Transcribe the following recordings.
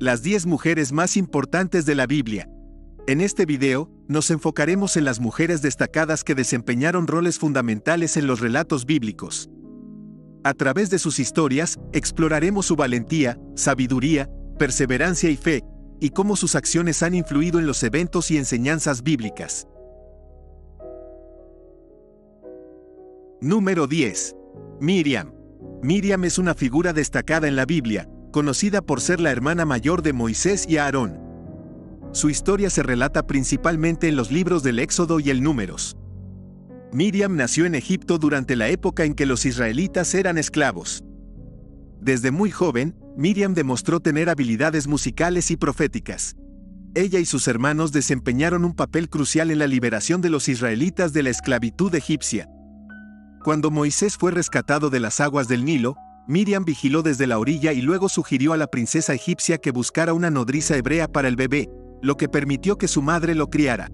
Las 10 mujeres más importantes de la Biblia. En este video, nos enfocaremos en las mujeres destacadas que desempeñaron roles fundamentales en los relatos bíblicos. A través de sus historias, exploraremos su valentía, sabiduría, perseverancia y fe, y cómo sus acciones han influido en los eventos y enseñanzas bíblicas. Número 10. Miriam. Miriam es una figura destacada en la Biblia, conocida por ser la hermana mayor de Moisés y Aarón. Su historia se relata principalmente en los libros del Éxodo y el Números. Miriam nació en Egipto durante la época en que los israelitas eran esclavos. Desde muy joven, Miriam demostró tener habilidades musicales y proféticas. Ella y sus hermanos desempeñaron un papel crucial en la liberación de los israelitas de la esclavitud egipcia. Cuando Moisés fue rescatado de las aguas del Nilo, Miriam vigiló desde la orilla y luego sugirió a la princesa egipcia que buscara una nodriza hebrea para el bebé, lo que permitió que su madre lo criara.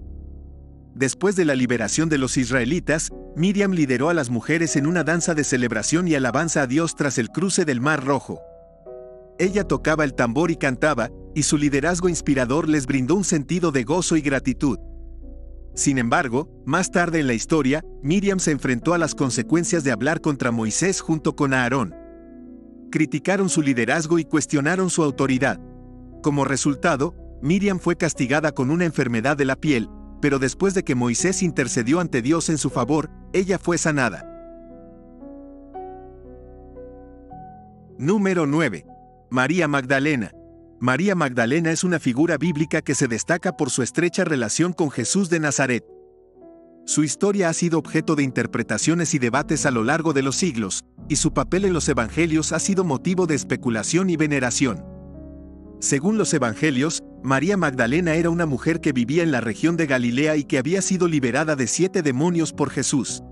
Después de la liberación de los israelitas, Miriam lideró a las mujeres en una danza de celebración y alabanza a Dios tras el cruce del Mar Rojo. Ella tocaba el tambor y cantaba, y su liderazgo inspirador les brindó un sentido de gozo y gratitud. Sin embargo, más tarde en la historia, Miriam se enfrentó a las consecuencias de hablar contra Moisés junto con Aarón. Criticaron su liderazgo y cuestionaron su autoridad. Como resultado, Miriam fue castigada con una enfermedad de la piel, pero después de que Moisés intercedió ante Dios en su favor, ella fue sanada. Número 9. María Magdalena. María Magdalena es una figura bíblica que se destaca por su estrecha relación con Jesús de Nazaret. Su historia ha sido objeto de interpretaciones y debates a lo largo de los siglos, y su papel en los evangelios ha sido motivo de especulación y veneración. Según los evangelios, María Magdalena era una mujer que vivía en la región de Galilea y que había sido liberada de 7 demonios por Jesús.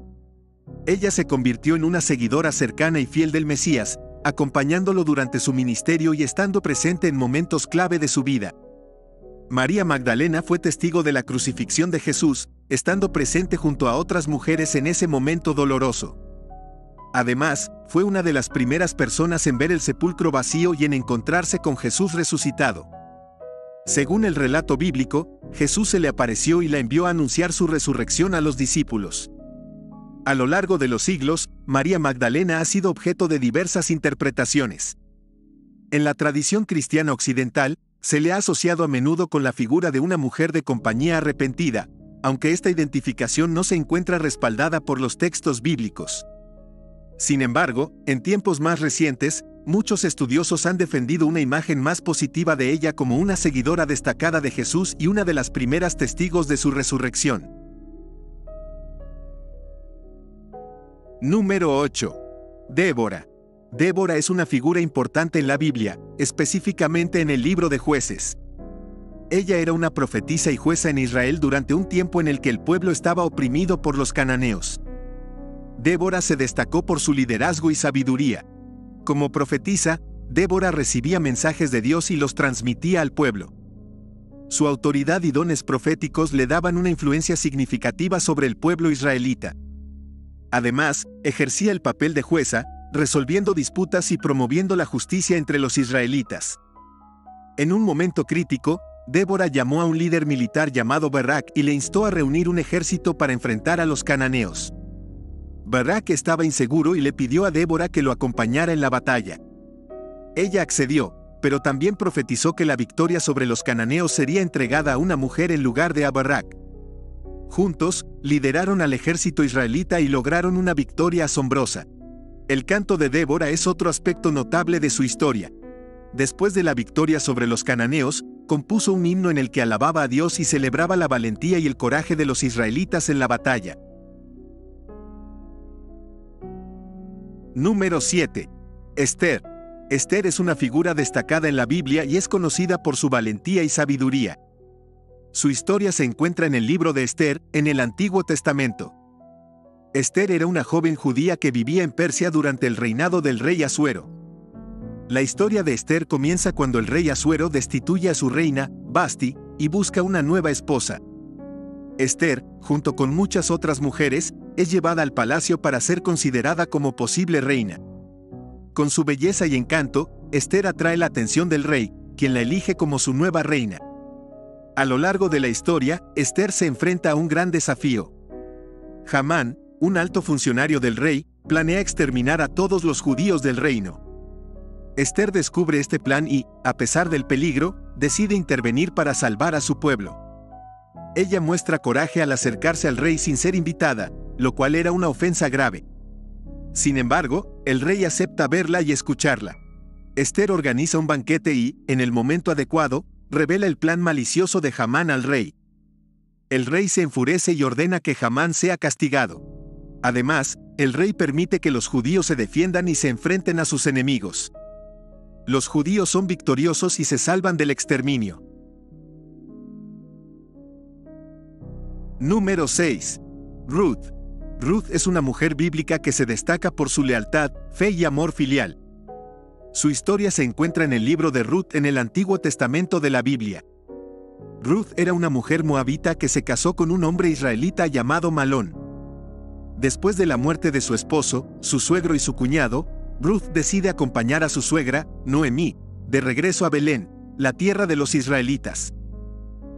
Ella se convirtió en una seguidora cercana y fiel del Mesías, acompañándolo durante su ministerio y estando presente en momentos clave de su vida. María Magdalena fue testigo de la crucifixión de Jesús, estando presente junto a otras mujeres en ese momento doloroso. Además, fue una de las primeras personas en ver el sepulcro vacío y en encontrarse con Jesús resucitado. Según el relato bíblico, Jesús se le apareció y la envió a anunciar su resurrección a los discípulos. A lo largo de los siglos, María Magdalena ha sido objeto de diversas interpretaciones. En la tradición cristiana occidental, se le ha asociado a menudo con la figura de una mujer de compañía arrepentida, aunque esta identificación no se encuentra respaldada por los textos bíblicos. Sin embargo, en tiempos más recientes, muchos estudiosos han defendido una imagen más positiva de ella como una seguidora destacada de Jesús y una de las primeras testigos de su resurrección. Número 8. Débora. Débora es una figura importante en la Biblia, específicamente en el libro de Jueces. Ella era una profetisa y jueza en Israel durante un tiempo en el que el pueblo estaba oprimido por los cananeos. Débora se destacó por su liderazgo y sabiduría. Como profetisa, Débora recibía mensajes de Dios y los transmitía al pueblo. Su autoridad y dones proféticos le daban una influencia significativa sobre el pueblo israelita. Además, ejercía el papel de jueza, resolviendo disputas y promoviendo la justicia entre los israelitas. En un momento crítico, Débora llamó a un líder militar llamado Barak y le instó a reunir un ejército para enfrentar a los cananeos. Barak estaba inseguro y le pidió a Débora que lo acompañara en la batalla. Ella accedió, pero también profetizó que la victoria sobre los cananeos sería entregada a una mujer en lugar de a Barak. Juntos, lideraron al ejército israelita y lograron una victoria asombrosa. El canto de Débora es otro aspecto notable de su historia. Después de la victoria sobre los cananeos, compuso un himno en el que alababa a Dios y celebraba la valentía y el coraje de los israelitas en la batalla. Número 7. Esther. Esther es una figura destacada en la Biblia y es conocida por su valentía y sabiduría. Su historia se encuentra en el libro de Esther, en el Antiguo Testamento. Esther era una joven judía que vivía en Persia durante el reinado del rey Asuero. La historia de Esther comienza cuando el rey Asuero destituye a su reina, Vasti, y busca una nueva esposa. Esther, junto con muchas otras mujeres, es llevada al palacio para ser considerada como posible reina. Con su belleza y encanto, Esther atrae la atención del rey, quien la elige como su nueva reina. A lo largo de la historia, Esther se enfrenta a un gran desafío. Hamán, un alto funcionario del rey, planea exterminar a todos los judíos del reino. Esther descubre este plan y, a pesar del peligro, decide intervenir para salvar a su pueblo. Ella muestra coraje al acercarse al rey sin ser invitada, lo cual era una ofensa grave. Sin embargo, el rey acepta verla y escucharla. Esther organiza un banquete y, en el momento adecuado, revela el plan malicioso de Hamán al rey. El rey se enfurece y ordena que Hamán sea castigado. Además, el rey permite que los judíos se defiendan y se enfrenten a sus enemigos. Los judíos son victoriosos y se salvan del exterminio. Número 6. Ruth. Ruth es una mujer bíblica que se destaca por su lealtad, fe y amor filial. Su historia se encuentra en el libro de Ruth en el Antiguo Testamento de la Biblia. Ruth era una mujer moabita que se casó con un hombre israelita llamado Malón. Después de la muerte de su esposo, su suegro y su cuñado, Ruth decide acompañar a su suegra, Noemí, de regreso a Belén, la tierra de los israelitas.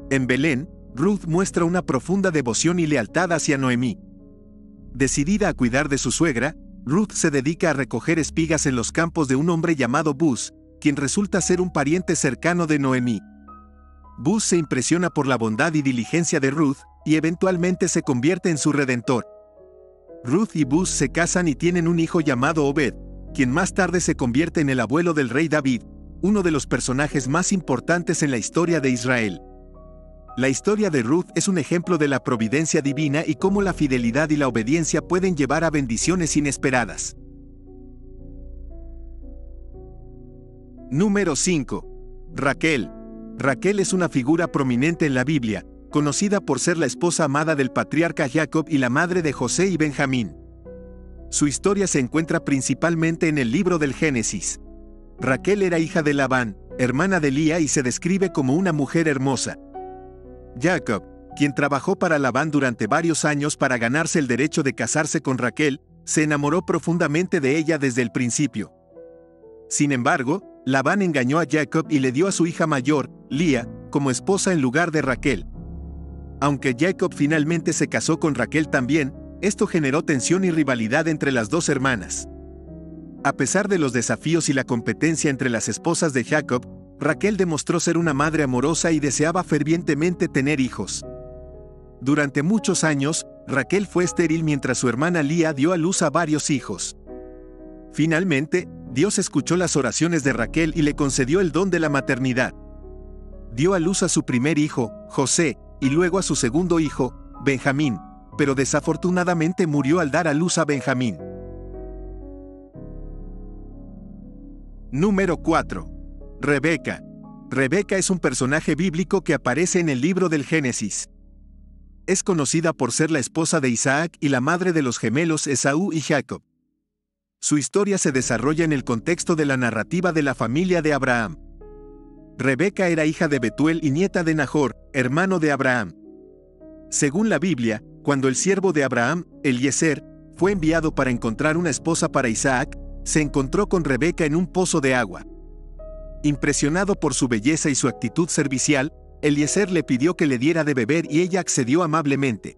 En Belén, Ruth muestra una profunda devoción y lealtad hacia Noemí. Decidida a cuidar de su suegra, Ruth se dedica a recoger espigas en los campos de un hombre llamado Buz, quien resulta ser un pariente cercano de Noemí. Buz se impresiona por la bondad y diligencia de Ruth, y eventualmente se convierte en su redentor. Ruth y Buz se casan y tienen un hijo llamado Obed, quien más tarde se convierte en el abuelo del rey David, uno de los personajes más importantes en la historia de Israel. La historia de Ruth es un ejemplo de la providencia divina y cómo la fidelidad y la obediencia pueden llevar a bendiciones inesperadas. Número 5. Raquel. Raquel es una figura prominente en la Biblia, conocida por ser la esposa amada del patriarca Jacob y la madre de José y Benjamín. Su historia se encuentra principalmente en el libro del Génesis. Raquel era hija de Labán, hermana de Lía, y se describe como una mujer hermosa. Jacob, quien trabajó para Labán durante varios años para ganarse el derecho de casarse con Raquel, se enamoró profundamente de ella desde el principio. Sin embargo, Labán engañó a Jacob y le dio a su hija mayor, Lía, como esposa en lugar de Raquel. Aunque Jacob finalmente se casó con Raquel también, esto generó tensión y rivalidad entre las dos hermanas. A pesar de los desafíos y la competencia entre las esposas de Jacob, Raquel demostró ser una madre amorosa y deseaba fervientemente tener hijos. Durante muchos años, Raquel fue estéril mientras su hermana Lía dio a luz a varios hijos. Finalmente, Dios escuchó las oraciones de Raquel y le concedió el don de la maternidad. Dio a luz a su primer hijo, José, y luego a su segundo hijo, Benjamín, pero desafortunadamente murió al dar a luz a Benjamín. Número 4. Rebeca. Rebeca es un personaje bíblico que aparece en el libro del Génesis. Es conocida por ser la esposa de Isaac y la madre de los gemelos Esaú y Jacob. Su historia se desarrolla en el contexto de la narrativa de la familia de Abraham. Rebeca era hija de Betuel y nieta de Nahor, hermano de Abraham. Según la Biblia, cuando el siervo de Abraham, Eliezer, fue enviado para encontrar una esposa para Isaac, se encontró con Rebeca en un pozo de agua. Impresionado por su belleza y su actitud servicial, Eliezer le pidió que le diera de beber y ella accedió amablemente.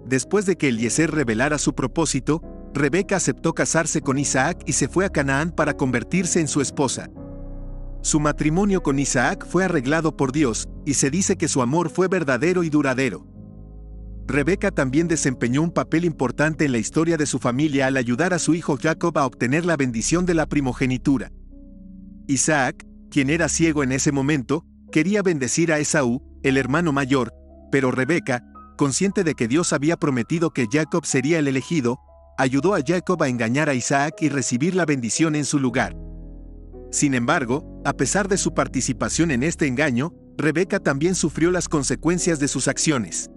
Después de que Eliezer revelara su propósito, Rebeca aceptó casarse con Isaac y se fue a Canaán para convertirse en su esposa. Su matrimonio con Isaac fue arreglado por Dios, y se dice que su amor fue verdadero y duradero. Rebeca también desempeñó un papel importante en la historia de su familia al ayudar a su hijo Jacob a obtener la bendición de la primogenitura. Isaac, quien era ciego en ese momento, quería bendecir a Esaú, el hermano mayor, pero Rebeca, consciente de que Dios había prometido que Jacob sería el elegido, ayudó a Jacob a engañar a Isaac y recibir la bendición en su lugar. Sin embargo, a pesar de su participación en este engaño, Rebeca también sufrió las consecuencias de sus acciones.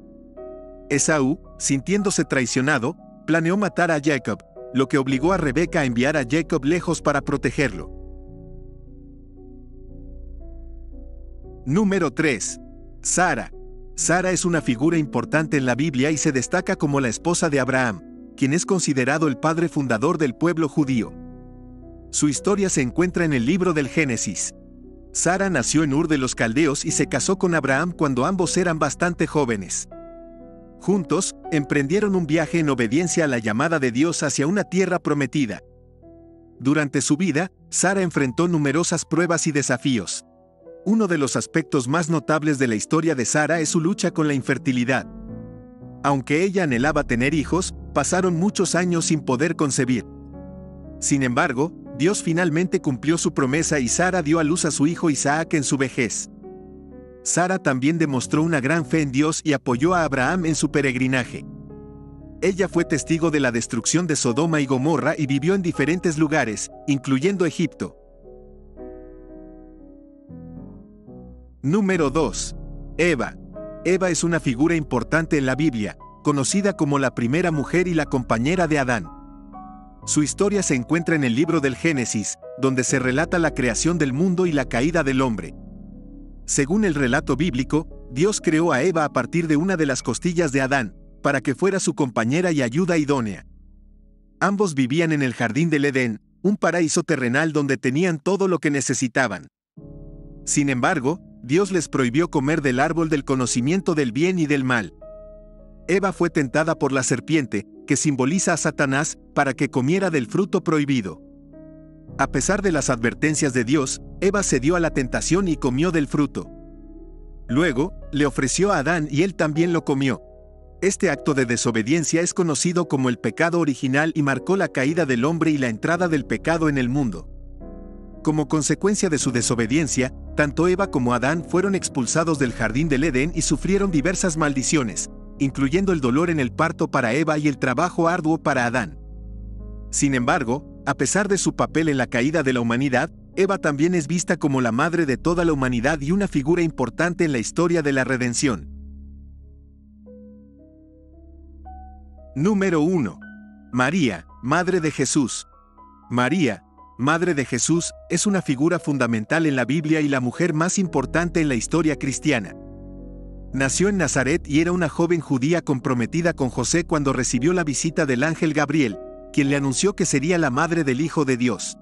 Esaú, sintiéndose traicionado, planeó matar a Jacob, lo que obligó a Rebeca a enviar a Jacob lejos para protegerlo. Número 3. Sara. Sara es una figura importante en la Biblia y se destaca como la esposa de Abraham, quien es considerado el padre fundador del pueblo judío. Su historia se encuentra en el libro del Génesis. Sara nació en Ur de los Caldeos y se casó con Abraham cuando ambos eran bastante jóvenes. Juntos, emprendieron un viaje en obediencia a la llamada de Dios hacia una tierra prometida. Durante su vida, Sara enfrentó numerosas pruebas y desafíos. Uno de los aspectos más notables de la historia de Sara es su lucha con la infertilidad. Aunque ella anhelaba tener hijos, pasaron muchos años sin poder concebir. Sin embargo, Dios finalmente cumplió su promesa y Sara dio a luz a su hijo Isaac en su vejez. Sara también demostró una gran fe en Dios y apoyó a Abraham en su peregrinaje. Ella fue testigo de la destrucción de Sodoma y Gomorra y vivió en diferentes lugares, incluyendo Egipto. Número 2. Eva. Eva es una figura importante en la Biblia, conocida como la primera mujer y la compañera de Adán. Su historia se encuentra en el libro del Génesis, donde se relata la creación del mundo y la caída del hombre. Según el relato bíblico, Dios creó a Eva a partir de una de las costillas de Adán, para que fuera su compañera y ayuda idónea. Ambos vivían en el jardín del Edén, un paraíso terrenal donde tenían todo lo que necesitaban. Sin embargo, Dios les prohibió comer del árbol del conocimiento del bien y del mal. Eva fue tentada por la serpiente, que simboliza a Satanás, para que comiera del fruto prohibido. A pesar de las advertencias de Dios, Eva cedió a la tentación y comió del fruto. Luego, le ofreció a Adán y él también lo comió. Este acto de desobediencia es conocido como el pecado original y marcó la caída del hombre y la entrada del pecado en el mundo. Como consecuencia de su desobediencia, tanto Eva como Adán fueron expulsados del jardín del Edén y sufrieron diversas maldiciones, incluyendo el dolor en el parto para Eva y el trabajo arduo para Adán. Sin embargo, a pesar de su papel en la caída de la humanidad, Eva también es vista como la madre de toda la humanidad y una figura importante en la historia de la redención. Número 1. María, Madre de Jesús. María, Madre de Jesús, es una figura fundamental en la Biblia y la mujer más importante en la historia cristiana. Nació en Nazaret y era una joven judía comprometida con José cuando recibió la visita del ángel Gabriel, quien le anunció que sería la madre del Hijo de Dios.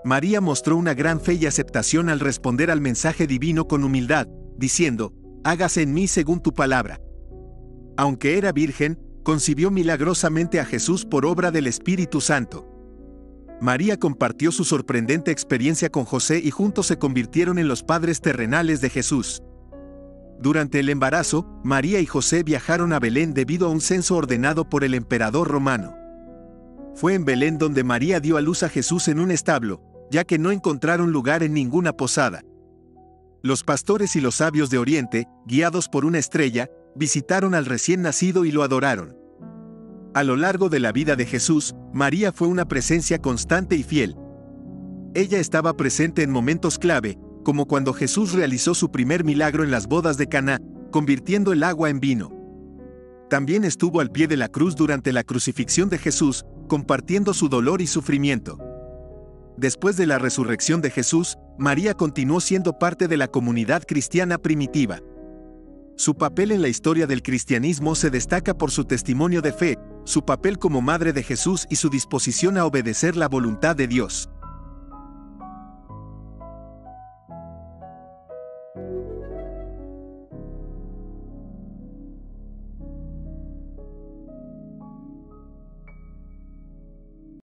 María mostró una gran fe y aceptación al responder al mensaje divino con humildad, diciendo: «Hágase en mí según tu palabra». Aunque era virgen, concibió milagrosamente a Jesús por obra del Espíritu Santo. María compartió su sorprendente experiencia con José y juntos se convirtieron en los padres terrenales de Jesús. Durante el embarazo, María y José viajaron a Belén debido a un censo ordenado por el emperador romano. Fue en Belén donde María dio a luz a Jesús en un establo, ya que no encontraron lugar en ninguna posada. Los pastores y los sabios de Oriente, guiados por una estrella, visitaron al recién nacido y lo adoraron. A lo largo de la vida de Jesús, María fue una presencia constante y fiel. Ella estaba presente en momentos clave, como cuando Jesús realizó su primer milagro en las bodas de Caná, convirtiendo el agua en vino. También estuvo al pie de la cruz durante la crucifixión de Jesús, compartiendo su dolor y sufrimiento. Después de la resurrección de Jesús, María continuó siendo parte de la comunidad cristiana primitiva. Su papel en la historia del cristianismo se destaca por su testimonio de fe, su papel como madre de Jesús y su disposición a obedecer la voluntad de Dios.